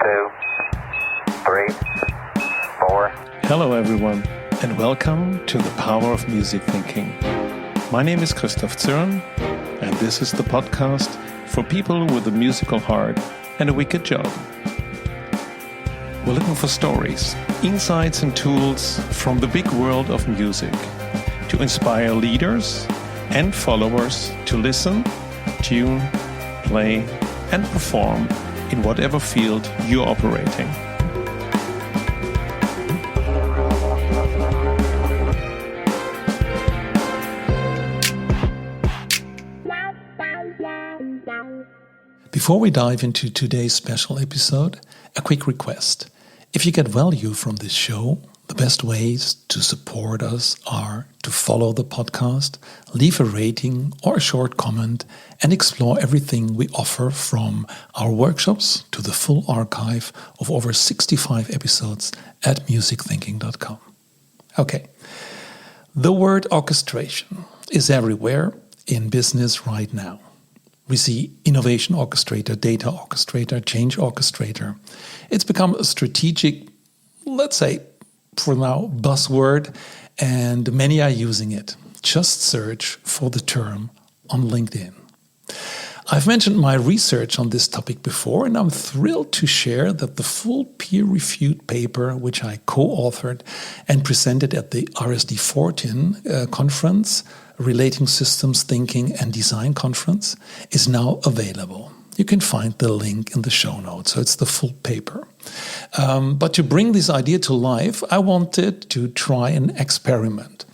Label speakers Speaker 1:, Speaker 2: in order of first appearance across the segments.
Speaker 1: 2, 3, 4.
Speaker 2: Hello everyone, and welcome to the Power of Music Thinking. My name is John Zorn, and this is the podcast for people with a musical heart and a wicked job. We're looking for stories, insights and tools from the big world of music to inspire leaders and followers to listen, tune, play, and perform in whatever field you're operating. Before we dive into today's special episode, a quick request. If you get value from this show, the best ways to support us are to follow the podcast, leave a rating or a short comment, and explore everything we offer from our workshops to the full archive of over 65 episodes at musicthinking.com. Okay, the word orchestration is everywhere in business right now. We see innovation orchestrator, data orchestrator, change orchestrator. It's become a strategic, let's say, for now, buzzword, and many are using it. Just search for the term on LinkedIn. I've mentioned my research on this topic before, and I'm thrilled to share that the full peer-reviewed paper, which I co-authored and presented at the RSD14 conference, Relating Systems Thinking and Design Conference, is now available. You can find the link in the show notes, so it's the full paper. But to bring this idea to life, I wanted to try an experiment.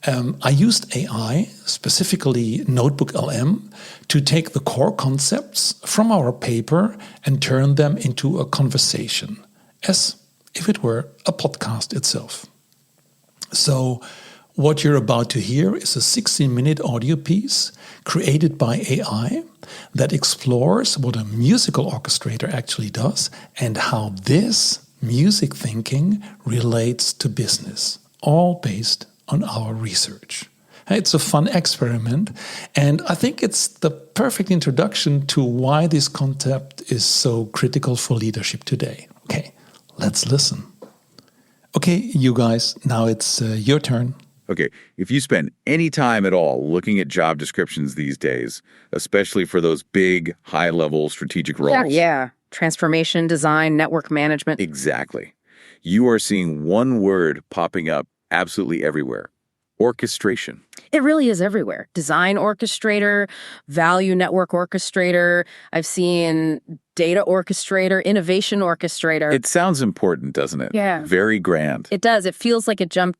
Speaker 2: I used AI, specifically NotebookLM, to take the core concepts from our paper and turn them into a conversation, as if it were a podcast itself. So, what you're about to hear is a 16-minute audio piece created by AI that explores what a musical orchestrator actually does and how this music thinking relates to business, all based on our research. It's a fun experiment, and I think it's the perfect introduction to why this concept is so critical for leadership today. Okay, let's listen. Okay, you guys, now it's your turn.
Speaker 3: Okay, if you spend any time at all looking at job descriptions these days, especially for those big, high-level strategic roles.
Speaker 4: Yeah. Transformation, design, network management.
Speaker 3: Exactly. You are seeing one word popping up absolutely everywhere. Orchestration.
Speaker 4: It really is everywhere. Design orchestrator, value network orchestrator. I've seen data orchestrator, innovation orchestrator.
Speaker 3: It sounds important, doesn't it?
Speaker 4: Yeah.
Speaker 3: Very grand.
Speaker 4: It does. It feels like it jumped,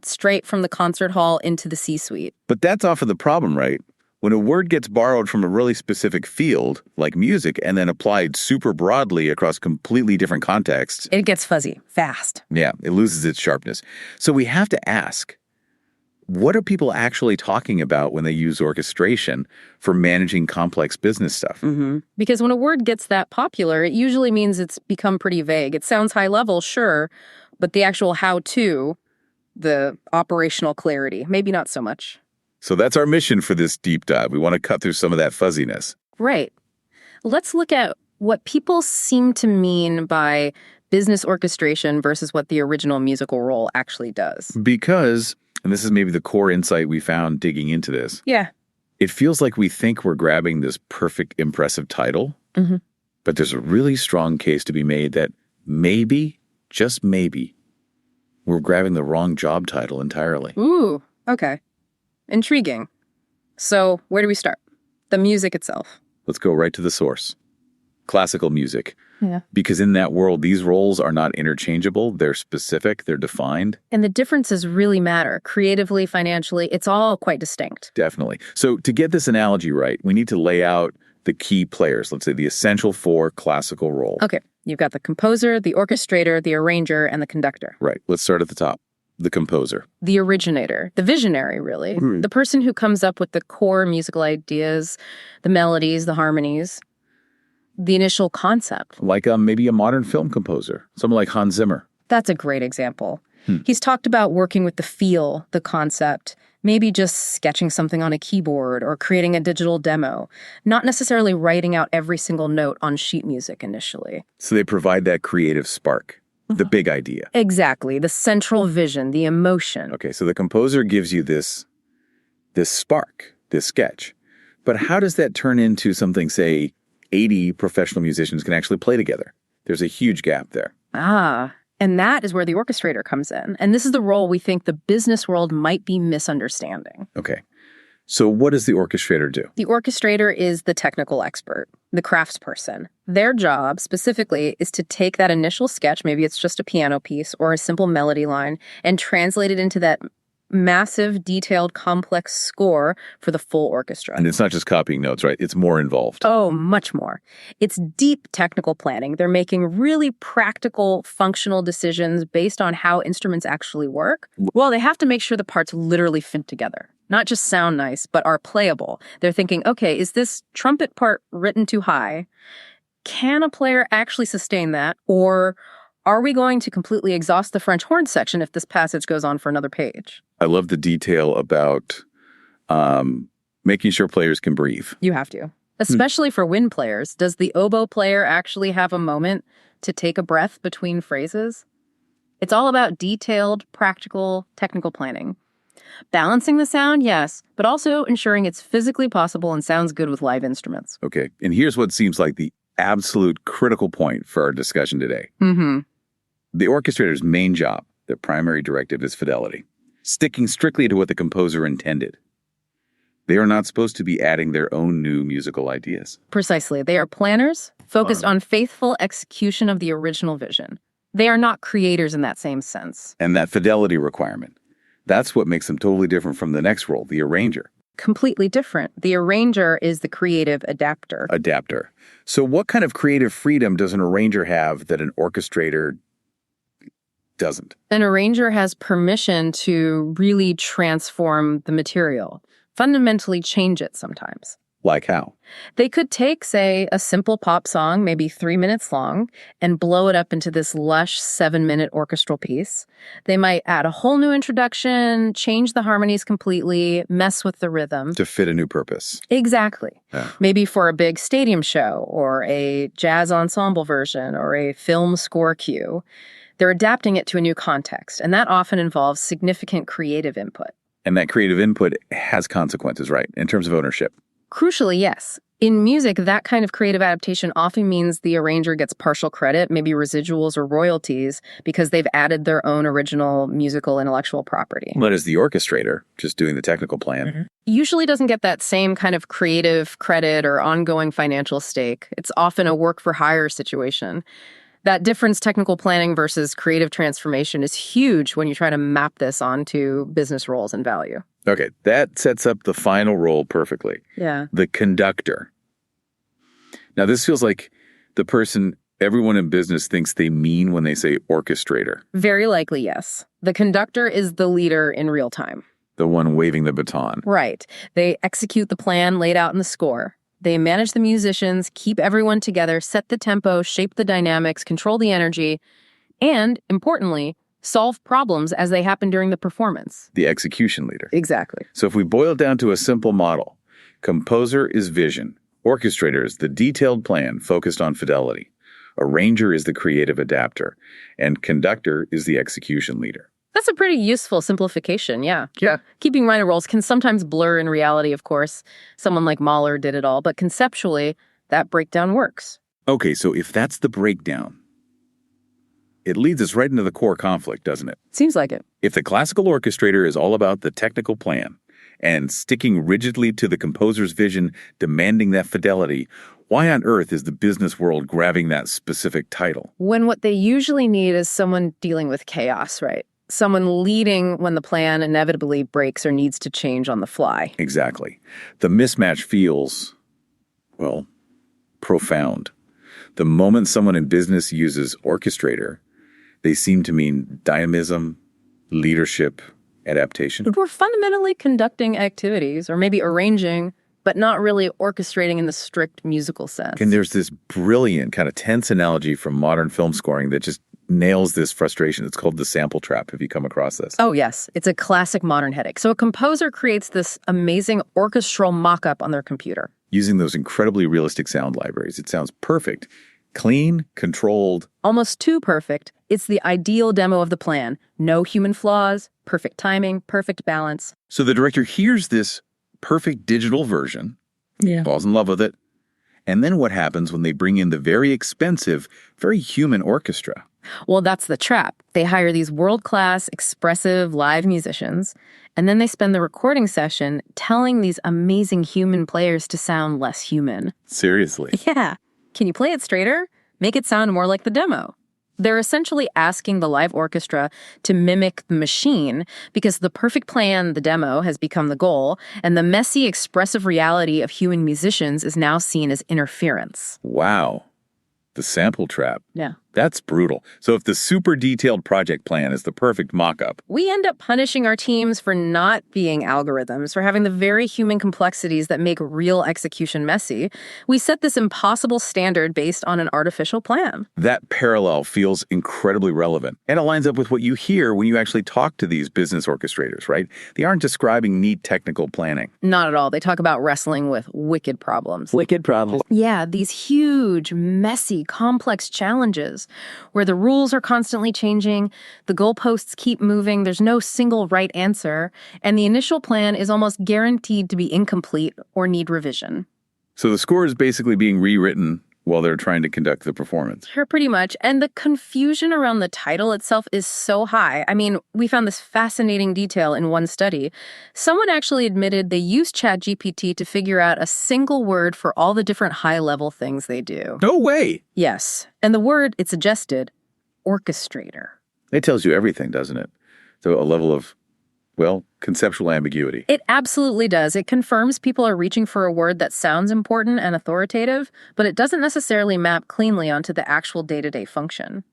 Speaker 4: straight from the concert hall into the C-suite.
Speaker 3: But that's often the problem, right? When a word gets borrowed from a really specific field, like music, and then applied super broadly across completely different contexts,
Speaker 4: it gets fuzzy, fast.
Speaker 3: Yeah, it loses its sharpness. So we have to ask, what are people actually talking about when they use orchestration for managing complex business stuff?
Speaker 4: Mm-hmm. Because when a word gets that popular, it usually means it's become pretty vague. It sounds high level, sure, but the actual how-to, the operational clarity, maybe not so much.
Speaker 3: So that's our mission for this deep dive. We want to cut through some of that fuzziness.
Speaker 4: Right. Let's look at what people seem to mean by business orchestration versus what the original musical role actually does.
Speaker 3: Because, and this is maybe the core insight we found digging into this.
Speaker 4: Yeah.
Speaker 3: It feels like we think we're grabbing this perfect, impressive title, but there's a really strong case to be made that maybe, just maybe, we're grabbing the wrong job title entirely.
Speaker 4: Ooh, okay. Intriguing. So where do we start? The music itself.
Speaker 3: Let's go right to the source. Classical music.
Speaker 4: Yeah.
Speaker 3: Because in that world, these roles are not interchangeable. They're specific. They're defined.
Speaker 4: And the differences really matter. Creatively, financially, it's all quite distinct.
Speaker 3: Definitely. So to get this analogy right, we need to lay out the key players, let's say the essential four classical role.
Speaker 4: Okay. You've got the composer, the orchestrator, the arranger, and the conductor.
Speaker 3: Right. Let's start at the top. The composer.
Speaker 4: The originator. The visionary, really.
Speaker 3: Mm-hmm.
Speaker 4: The person who comes up with the core musical ideas, the melodies, the harmonies, the initial concept.
Speaker 3: Like maybe a modern film composer, someone like Hans Zimmer.
Speaker 4: That's a great example. He's talked about working with the feel, the concept, maybe just sketching something on a keyboard or creating a digital demo, not necessarily writing out every single note on sheet music initially.
Speaker 3: So they provide that creative spark, the big idea.
Speaker 4: Exactly, the central vision, the emotion.
Speaker 3: Okay, so the composer gives you this spark, this sketch. But how does that turn into something, say, 80 professional musicians can actually play together? There's a huge gap there.
Speaker 4: And that is where the orchestrator comes in. And this is the role we think the business world might be misunderstanding.
Speaker 3: Okay. So what does the orchestrator do?
Speaker 4: The orchestrator is the technical expert, the craftsperson. Their job, specifically, is to take that initial sketch, maybe it's just a piano piece or a simple melody line, and translate it into that massive, detailed, complex score for the full orchestra.
Speaker 3: And it's not just copying notes, right? It's more involved.
Speaker 4: Oh, much more. It's deep technical planning. They're making really practical, functional decisions based on how instruments actually work. Well, they have to make sure the parts literally fit together. Not just sound nice, but are playable. They're thinking, okay, is this trumpet part written too high? Can a player actually sustain that? Or are we going to completely exhaust the French horn section if this passage goes on for another page?
Speaker 3: I love the detail about making sure players can breathe.
Speaker 4: You have to. Especially for wind players. Does the oboe player actually have a moment to take a breath between phrases? It's all about detailed, practical, technical planning. Balancing the sound, yes, but also ensuring it's physically possible and sounds good with live instruments.
Speaker 3: Okay, and here's what seems like the absolute critical point for our discussion today. The orchestrator's main job, their primary directive, is fidelity, sticking strictly to what the composer intended. They are not supposed to be adding their own new musical ideas.
Speaker 4: Precisely. They are planners focused on faithful execution of the original vision. They are not creators in that same sense.
Speaker 3: And that fidelity requirement, that's what makes them totally different from the next role, the arranger.
Speaker 4: Completely different. The arranger is the creative adapter.
Speaker 3: Adapter. So what kind of creative freedom does an arranger have that an orchestrator doesn't?
Speaker 4: An arranger has permission to really transform the material, fundamentally change it sometimes.
Speaker 3: Like how?
Speaker 4: They could take, say, a simple pop song, maybe 3 minutes long, and blow it up into this lush 7-minute orchestral piece. They might add a whole new introduction, change the harmonies completely, mess with the rhythm.
Speaker 3: To fit a new purpose.
Speaker 4: Exactly.
Speaker 3: Yeah.
Speaker 4: Maybe for a big stadium show, or a jazz ensemble version, or a film score cue. They're adapting it to a new context, and that often involves significant creative input.
Speaker 3: And that creative input has consequences, right, in terms of ownership?
Speaker 4: Crucially, yes. In music, that kind of creative adaptation often means the arranger gets partial credit, maybe residuals or royalties, because they've added their own original musical intellectual property.
Speaker 3: But as the orchestrator, just doing the technical plan.
Speaker 4: Usually doesn't get that same kind of creative credit or ongoing financial stake. It's often a work-for-hire situation. That difference, technical planning versus creative transformation, is huge when you try to map this onto business roles and value.
Speaker 3: Okay, that sets up the final role perfectly.
Speaker 4: Yeah.
Speaker 3: The conductor. Now, this feels like the person everyone in business thinks they mean when they say orchestrator.
Speaker 4: Very likely, yes. The conductor is the leader in real time.
Speaker 3: The one waving the baton.
Speaker 4: Right. They execute the plan laid out in the score. They manage the musicians, keep everyone together, set the tempo, shape the dynamics, control the energy, and, importantly, solve problems as they happen during the performance.
Speaker 3: The execution leader.
Speaker 4: Exactly.
Speaker 3: So if we boil it down to a simple model, composer is vision, orchestrator is the detailed plan focused on fidelity, arranger is the creative adapter, and conductor is the execution leader.
Speaker 4: That's a pretty useful simplification, yeah.
Speaker 3: Yeah.
Speaker 4: Keeping minor roles can sometimes blur in reality, of course. Someone like Mahler did it all, but conceptually, that breakdown works.
Speaker 3: Okay, so if that's the breakdown, it leads us right into the core conflict, doesn't it?
Speaker 4: Seems like it.
Speaker 3: If the classical orchestrator is all about the technical plan and sticking rigidly to the composer's vision, demanding that fidelity, why on earth is the business world grabbing that specific title?
Speaker 4: When what they usually need is someone dealing with chaos, right? Someone leading when the plan inevitably breaks or needs to change on the fly.
Speaker 3: Exactly. The mismatch feels, well, profound. The moment someone in business uses orchestrator, they seem to mean dynamism, leadership, adaptation.
Speaker 4: We're fundamentally conducting activities, or maybe arranging, but not really orchestrating in the strict musical sense.
Speaker 3: And there's this brilliant kind of tense analogy from modern film scoring that just nails this frustration. It's called the sample trap. Have you come across this?
Speaker 4: Oh, yes. It's a classic modern headache. So a composer creates this amazing orchestral mock-up on their computer.
Speaker 3: Using those incredibly realistic sound libraries. It sounds perfect. Clean, controlled.
Speaker 4: Almost too perfect. It's the ideal demo of the plan. No human flaws, perfect timing, perfect balance.
Speaker 3: So the director hears this perfect digital version, falls in love with it, and then what happens when they bring in the very expensive, very human orchestra?
Speaker 4: Well, that's the trap. They hire these world-class, expressive, live musicians, and then they spend the recording session telling these amazing human players to sound less human.
Speaker 3: Seriously.
Speaker 4: Yeah. Can you play it straighter? Make it sound more like the demo. They're essentially asking the live orchestra to mimic the machine because the perfect plan, the demo, has become the goal, and the messy, expressive reality of human musicians is now seen as interference.
Speaker 3: Wow. The sample trap.
Speaker 4: Yeah.
Speaker 3: That's brutal. So if the super detailed project plan is the perfect mock-up,
Speaker 4: We end up punishing our teams for not being algorithms, for having the very human complexities that make real execution messy. We set this impossible standard based on an artificial plan.
Speaker 3: that parallel feels incredibly relevant. And it lines up with what you hear when you actually talk to these business orchestrators, right? They aren't describing neat technical planning.
Speaker 4: Not at all. They talk about wrestling with wicked problems.
Speaker 5: Wicked problem.
Speaker 4: Yeah, these huge, messy, complex challenges where the rules are constantly changing, the goalposts keep moving, there's no single right answer, and the initial plan is almost guaranteed to be incomplete or need revision.
Speaker 3: So the score is basically being rewritten while they're trying to conduct the performance.
Speaker 4: Sure, pretty much. And the confusion around the title itself is so high. I mean, we found this fascinating detail in one study. Someone actually admitted they used ChatGPT to figure out a single word for all the different high-level things they do.
Speaker 3: No way!
Speaker 4: Yes. And the word it suggested, orchestrator.
Speaker 3: It tells you everything, doesn't it? So a level of, well, conceptual ambiguity.
Speaker 4: It absolutely does. It confirms people are reaching for a word that sounds important and authoritative, but it doesn't necessarily map cleanly onto the actual day-to-day function.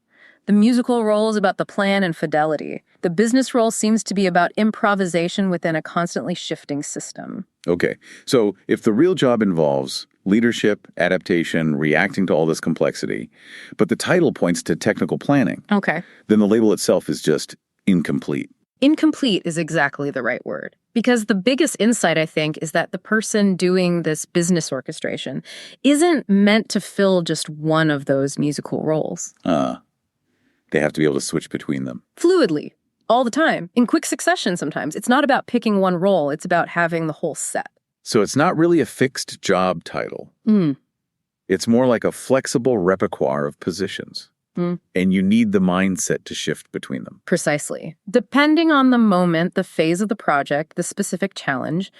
Speaker 4: The musical role is about the plan and fidelity. The business role seems to be about improvisation within a constantly shifting system.
Speaker 3: Okay, so if the real job involves leadership, adaptation, reacting to all this complexity, but the title points to technical planning,
Speaker 4: Okay.
Speaker 3: then the label itself is just incomplete.
Speaker 4: Incomplete is exactly the right word. Because the biggest insight, I think, is that the person doing this business orchestration isn't meant to fill just one of those musical roles.
Speaker 3: They have to be able to switch between them.
Speaker 4: Fluidly, all the time, in quick succession sometimes. It's not about picking one role, it's about having the whole set.
Speaker 3: So it's not really a fixed job title. It's more like a flexible repertoire of positions. And you need the mindset to shift between them.
Speaker 4: Precisely. Depending on the moment, the phase of the project, the specific challenge,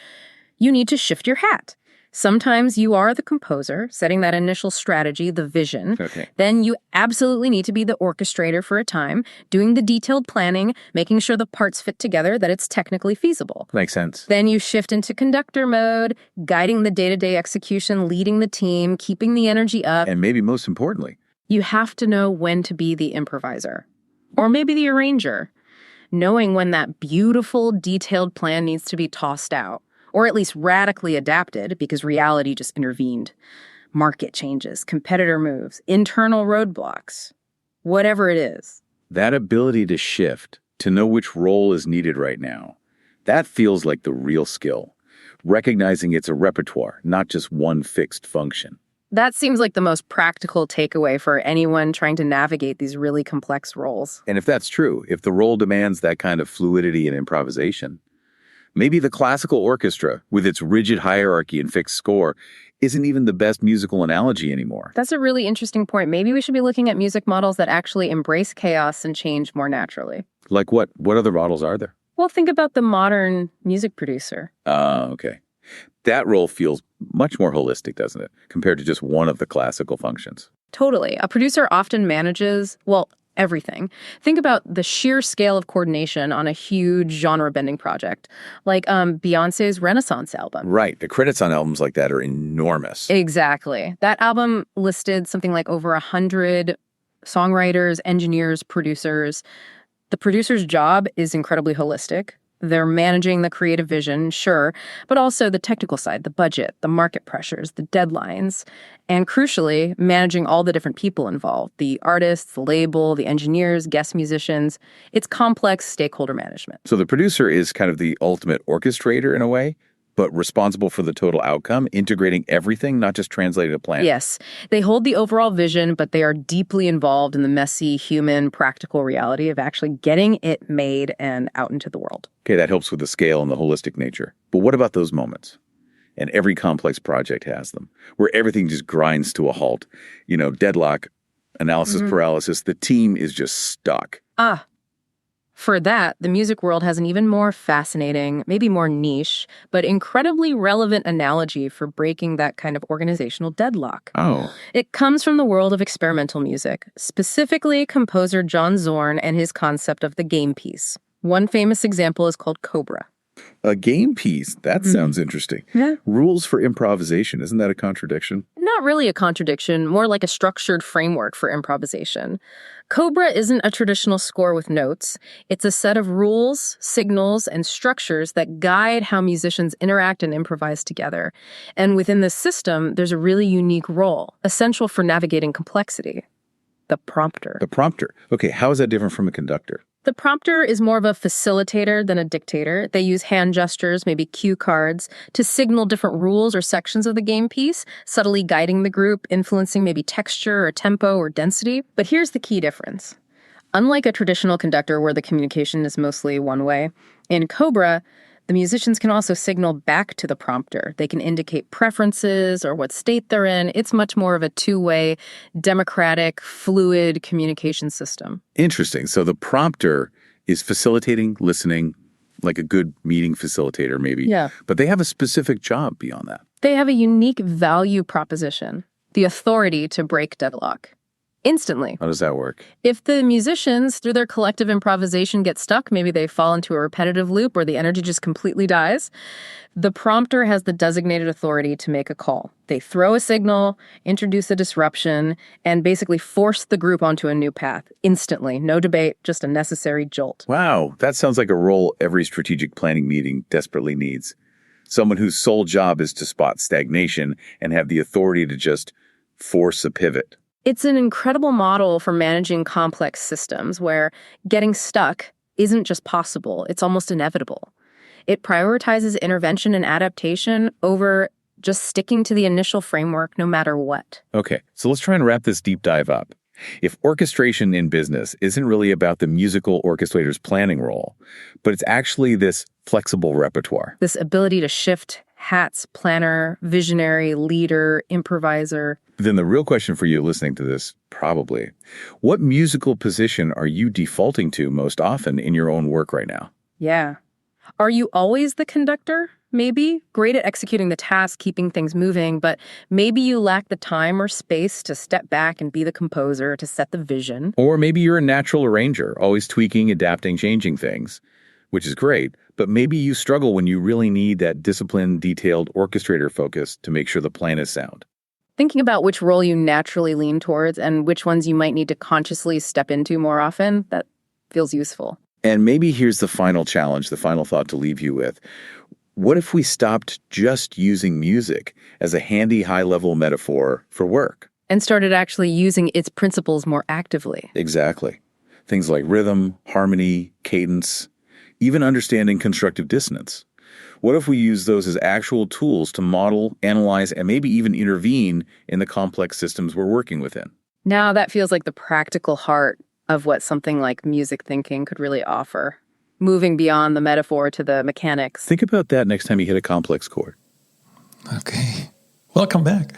Speaker 4: you need to shift your hat. Sometimes you are the composer, setting that initial strategy, the vision.
Speaker 3: Okay.
Speaker 4: Then you absolutely need to be the orchestrator for a time, doing the detailed planning, making sure the parts fit together, that it's technically feasible.
Speaker 3: Makes sense.
Speaker 4: Then you shift into conductor mode, guiding the day-to-day execution, leading the team, keeping the energy up.
Speaker 3: And maybe most importantly,
Speaker 4: You have to know when to be the improviser, or maybe the arranger, knowing when that beautiful, detailed plan needs to be tossed out, or at least radically adapted because reality just intervened. Market changes, competitor moves, internal roadblocks, whatever it is.
Speaker 3: that ability to shift, to know which role is needed right now, that feels like the real skill. Recognizing it's a repertoire, not just one fixed function.
Speaker 4: That seems like the most practical takeaway for anyone trying to navigate these really complex roles.
Speaker 3: And if that's true, if the role demands that kind of fluidity and improvisation, maybe the classical orchestra, with its rigid hierarchy and fixed score, isn't even the best musical analogy anymore.
Speaker 4: That's a really interesting point. Maybe we should be looking at music models that actually embrace chaos and change more naturally.
Speaker 3: Like what? What other models are there?
Speaker 4: Well, think about the modern music producer.
Speaker 3: Okay. That role feels much more holistic, doesn't it, compared to just one of the classical functions.
Speaker 4: Totally. A producer often manages, well, everything. Think about the sheer scale of coordination on a huge genre-bending project, like Beyoncé's Renaissance album.
Speaker 3: Right. The credits on albums like that are enormous.
Speaker 4: Exactly. That album listed something like over 100 songwriters, engineers, producers. The producer's job is incredibly holistic. They're managing the creative vision, sure, but also the technical side, the budget, the market pressures, the deadlines, and crucially, managing all the different people involved, the artists, the label, the engineers, guest musicians. It's complex stakeholder management.
Speaker 3: So the producer is kind of the ultimate orchestrator in a way, but responsible for the total outcome, integrating everything, not just translating a plan.
Speaker 4: Yes, they hold the overall vision, but they are deeply involved in the messy, human, practical reality of actually getting it made and out into the world.
Speaker 3: Okay, that helps with the scale and the holistic nature. But what about those moments? And every complex project has them, where everything just grinds to a halt. Deadlock, analysis paralysis, the team is just stuck.
Speaker 4: For that, the music world has an even more fascinating, maybe more niche, but incredibly relevant analogy for breaking that kind of organizational deadlock.
Speaker 3: Oh.
Speaker 4: It comes from the world of experimental music, specifically composer John Zorn and his concept of the game piece. One famous example is called Cobra.
Speaker 3: A game piece? That sounds interesting.
Speaker 4: Yeah.
Speaker 3: Rules for improvisation. Isn't that a contradiction?
Speaker 4: Not really a contradiction, more like a structured framework for improvisation. Cobra isn't a traditional score with notes. It's a set of rules, signals, and structures that guide how musicians interact and improvise together. And within this system, there's a really unique role, essential for navigating complexity: the prompter.
Speaker 3: The prompter. Okay, how is that different from a conductor?
Speaker 4: The prompter is more of a facilitator than a dictator. They use hand gestures, maybe cue cards, to signal different rules or sections of the game piece, subtly guiding the group, influencing maybe texture or tempo or density. But here's the key difference. Unlike a traditional conductor where the communication is mostly one way, in Cobra, the musicians can also signal back to the prompter. They can indicate preferences or what state they're in. It's much more of a two-way, democratic, fluid communication system.
Speaker 3: Interesting. So the prompter is facilitating, listening, like a good meeting facilitator maybe.
Speaker 4: Yeah.
Speaker 3: But they have a specific job beyond that.
Speaker 4: They have a unique value proposition, the authority to break deadlock. Instantly.
Speaker 3: How does that work?
Speaker 4: If the musicians, through their collective improvisation, get stuck, maybe they fall into a repetitive loop or the energy just completely dies, the prompter has the designated authority to make a call. They throw a signal, introduce a disruption, and basically force the group onto a new path instantly. No debate, just a necessary jolt.
Speaker 3: Wow, that sounds like a role every strategic planning meeting desperately needs. Someone whose sole job is to spot stagnation and have the authority to just force a pivot.
Speaker 4: It's an incredible model for managing complex systems where getting stuck isn't just possible, it's almost inevitable. It prioritizes intervention and adaptation over just sticking to the initial framework no matter what.
Speaker 3: Okay, so let's try and wrap this deep dive up. If orchestration in business isn't really about the musical orchestrator's planning role, but it's actually this flexible repertoire.
Speaker 4: This ability to shift hats, planner, visionary, leader, improviser.
Speaker 3: Then the real question for you listening to this, probably, what musical position are you defaulting to most often in your own work right now?
Speaker 4: Yeah. Are you always the conductor? Maybe. Great at executing the task, keeping things moving, but maybe you lack the time or space to step back and be the composer, to set the vision.
Speaker 3: Or maybe you're a natural arranger, always tweaking, adapting, changing things, which is great, but maybe you struggle when you really need that disciplined, detailed orchestrator focus to make sure the plan is sound.
Speaker 4: Thinking about which role you naturally lean towards and which ones you might need to consciously step into more often, that feels useful.
Speaker 3: And maybe here's the final challenge, the final thought to leave you with. What if we stopped just using music as a handy high-level metaphor for work?
Speaker 4: And started actually using its principles more actively.
Speaker 3: Exactly. Things like rhythm, harmony, cadence, even understanding constructive dissonance. What if we use those as actual tools to model, analyze, and maybe even intervene in the complex systems we're working within?
Speaker 4: Now that feels like the practical heart of what something like music thinking could really offer, moving beyond the metaphor to the mechanics.
Speaker 3: Think about that next time you hit a complex chord.
Speaker 2: Okay, welcome back.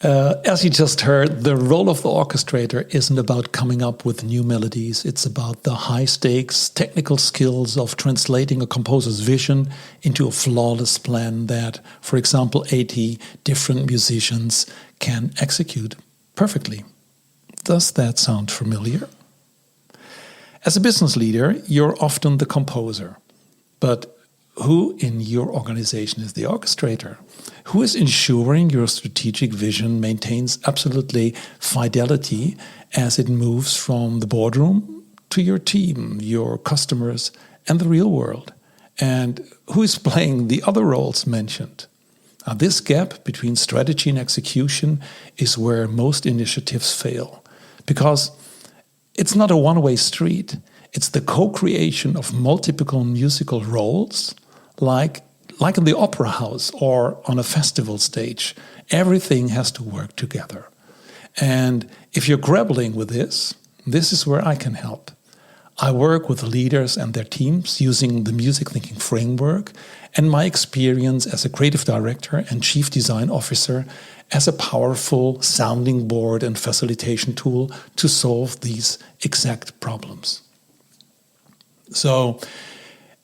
Speaker 2: As you just heard, the role of the orchestrator isn't about coming up with new melodies. It's about the high-stakes technical skills of translating a composer's vision into a flawless plan that, for example, 80 different musicians can execute perfectly. Does that sound familiar? As a business leader, you're often the composer. But who in your organization is the orchestrator? Who is ensuring your strategic vision maintains absolutely fidelity as it moves from the boardroom to your team, your customers, and the real world? And who is playing the other roles mentioned? Now, this gap between strategy and execution is where most initiatives fail, because it's not a one-way street. It's the co-creation of multiple musical roles, like in the opera house or on a festival stage. Everything has to work together. And if you're grappling with this is where I can help. I work with leaders and their teams using the music thinking framework and my experience as a creative director and chief design officer as a powerful sounding board and facilitation tool to solve these exact problems. So,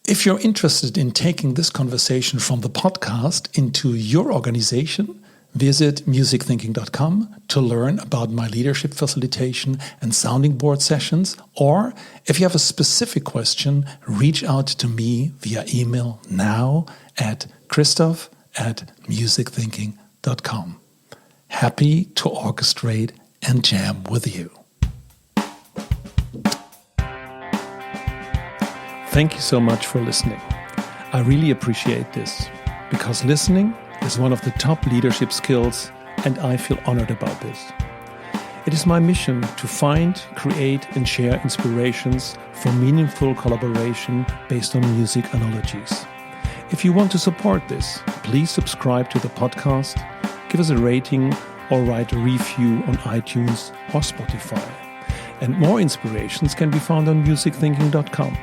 Speaker 2: if you're interested in taking this conversation from the podcast into your organization, visit musicthinking.com to learn about my leadership facilitation and sounding board sessions. Or if you have a specific question, reach out to me via email now at christoph@musicthinking.com. Happy to orchestrate and jam with you. Thank you so much for listening. I really appreciate this, because listening is one of the top leadership skills, and I feel honored about this. It is my mission to find, create, and share inspirations for meaningful collaboration based on music analogies. If you want to support this, please subscribe to the podcast, give us a rating, or write a review on iTunes or Spotify. And more inspirations can be found on musicthinking.com.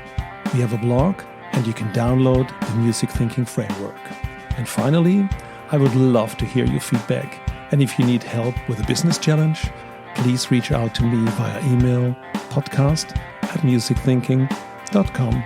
Speaker 2: We have a blog, and you can download the Music Thinking Framework. And finally, I would love to hear your feedback. And if you need help with a business challenge, please reach out to me via email, podcast@musicthinking.com.